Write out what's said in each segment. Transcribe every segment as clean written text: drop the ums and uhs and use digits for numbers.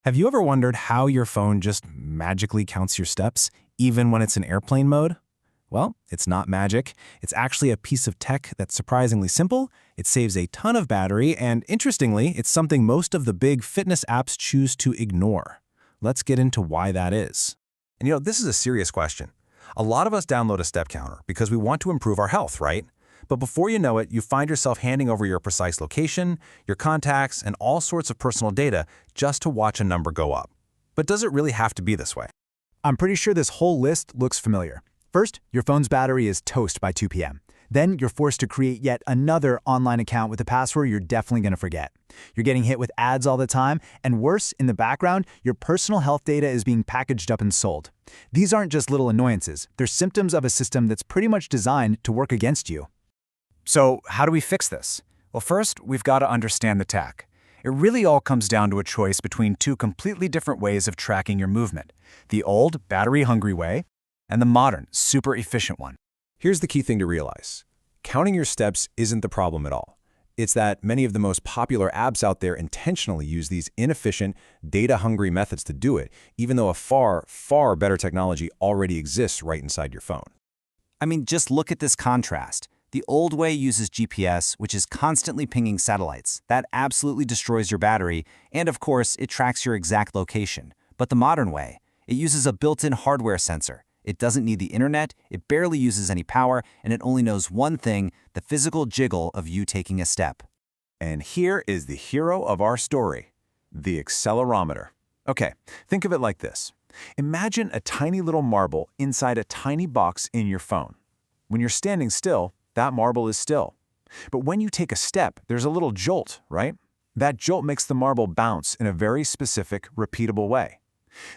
Have you ever wondered how your phone just magically counts your steps, even when it's in airplane mode? Well, it's not magic. It's actually a piece of tech that's surprisingly simple, it saves a ton of battery, and interestingly, it's something most of the big fitness apps choose to ignore. Let's get into why that is. And this is a serious question. A lot of us download a step counter because we want to improve our health, right? But before you know it, you find yourself handing over your precise location, your contacts, and all sorts of personal data just to watch a number go up. But does it really have to be this way? I'm pretty sure this whole list looks familiar. First, your phone's battery is toast by 2 p.m. Then you're forced to create yet another online account with a password you're definitely going to forget. You're getting hit with ads all the time, and worse, in the background, your personal health data is being packaged up and sold. These aren't just little annoyances. They're symptoms of a system that's pretty much designed to work against you. So how do we fix this? Well, first, we've got to understand the tech. It really all comes down to a choice between two completely different ways of tracking your movement: the old, battery-hungry way, and the modern, super efficient one. Here's the key thing to realize. Counting your steps isn't the problem at all. It's that many of the most popular apps out there intentionally use these inefficient, data-hungry methods to do it, even though a far, far better technology already exists right inside your phone. I mean, just look at this contrast. The old way uses GPS, which is constantly pinging satellites. That absolutely destroys your battery, and of course, it tracks your exact location. But the modern way, it uses a built-in hardware sensor. It doesn't need the internet, it barely uses any power, and it only knows one thing: the physical jiggle of you taking a step. And here is the hero of our story, the accelerometer. Okay, think of it like this. Imagine a tiny little marble inside a tiny box in your phone. When you're standing still, that marble is still. But when you take a step, there's a little jolt, right? That jolt makes the marble bounce in a very specific, repeatable way.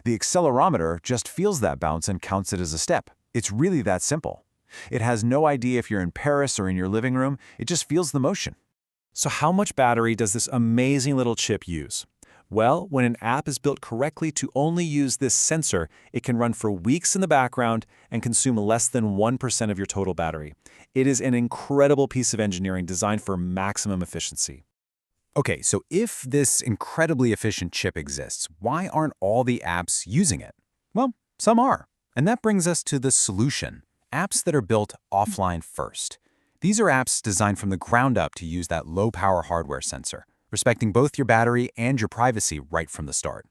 The accelerometer just feels that bounce and counts it as a step. It's really that simple. It has no idea if you're in Paris or in your living room. It just feels the motion. So how much battery does this amazing little chip use? Well, when an app is built correctly to only use this sensor, it can run for weeks in the background and consume less than 1% of your total battery. It is an incredible piece of engineering designed for maximum efficiency. Okay, so if this incredibly efficient chip exists, why aren't all the apps using it? Well, some are. And that brings us to the solution: apps that are built offline first. These are apps designed from the ground up to use that low-power hardware sensor, respecting both your battery and your privacy right from the start.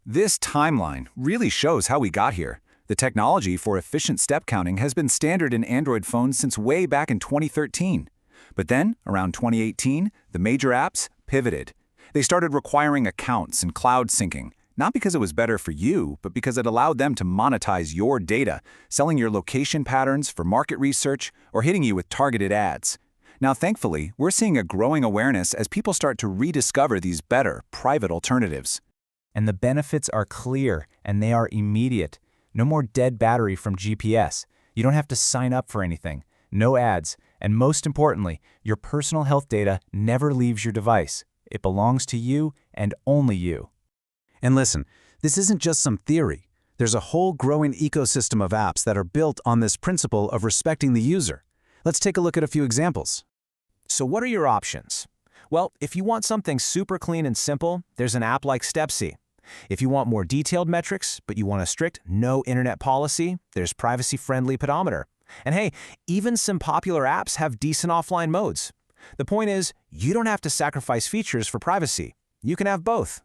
This timeline really shows how we got here. The technology for efficient step counting has been standard in Android phones since way back in 2013. But then, around 2018, the major apps pivoted. They started requiring accounts and cloud syncing, not because it was better for you, but because it allowed them to monetize your data, selling your location patterns for market research or hitting you with targeted ads. Now, thankfully, we're seeing a growing awareness as people start to rediscover these better, private alternatives. And the benefits are clear, and they are immediate. No more dead battery from GPS. You don't have to sign up for anything. No ads. And most importantly, your personal health data never leaves your device. It belongs to you and only you. And listen, this isn't just some theory. There's a whole growing ecosystem of apps that are built on this principle of respecting the user. Let's take a look at a few examples. So what are your options? Well, if you want something super clean and simple, there's an app like Stepsy. If you want more detailed metrics, but you want a strict no internet policy, there's privacy-friendly Pedometer. And hey, even some popular apps have decent offline modes. The point is, you don't have to sacrifice features for privacy. You can have both.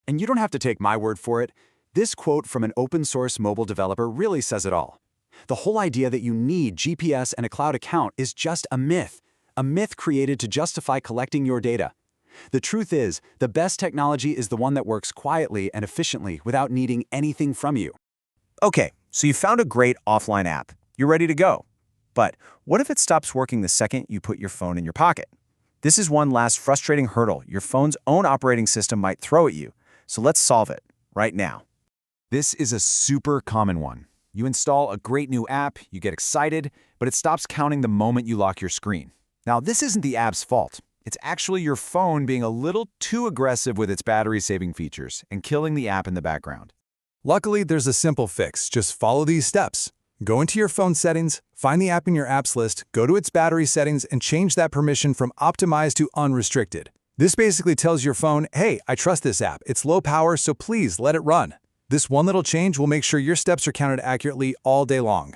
And you don't have to take my word for it. This quote from an open-source mobile developer really says it all. The whole idea that you need GPS and a cloud account is just a myth created to justify collecting your data. The truth is, the best technology is the one that works quietly and efficiently without needing anything from you. Okay, so you found a great offline app. You're ready to go. But what if it stops working the second you put your phone in your pocket? This is one last frustrating hurdle your phone's own operating system might throw at you. So let's solve it right now. This is a super common one. You install a great new app, you get excited, but it stops counting the moment you lock your screen. Now, this isn't the app's fault. It's actually your phone being a little too aggressive with its battery-saving features and killing the app in the background. Luckily, there's a simple fix. Just follow these steps. Go into your phone settings, find the app in your apps list, go to its battery settings, and change that permission from optimized to unrestricted. This basically tells your phone, hey, I trust this app. It's low power, so please let it run. This one little change will make sure your steps are counted accurately all day long.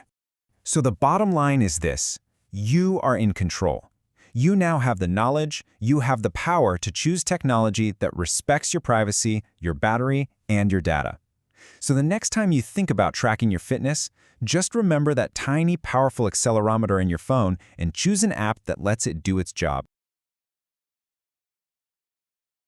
So the bottom line is this: you are in control. You now have the knowledge, you have the power to choose technology that respects your privacy, your battery, and your data. So the next time you think about tracking your fitness, just remember that tiny, powerful accelerometer in your phone and choose an app that lets it do its job.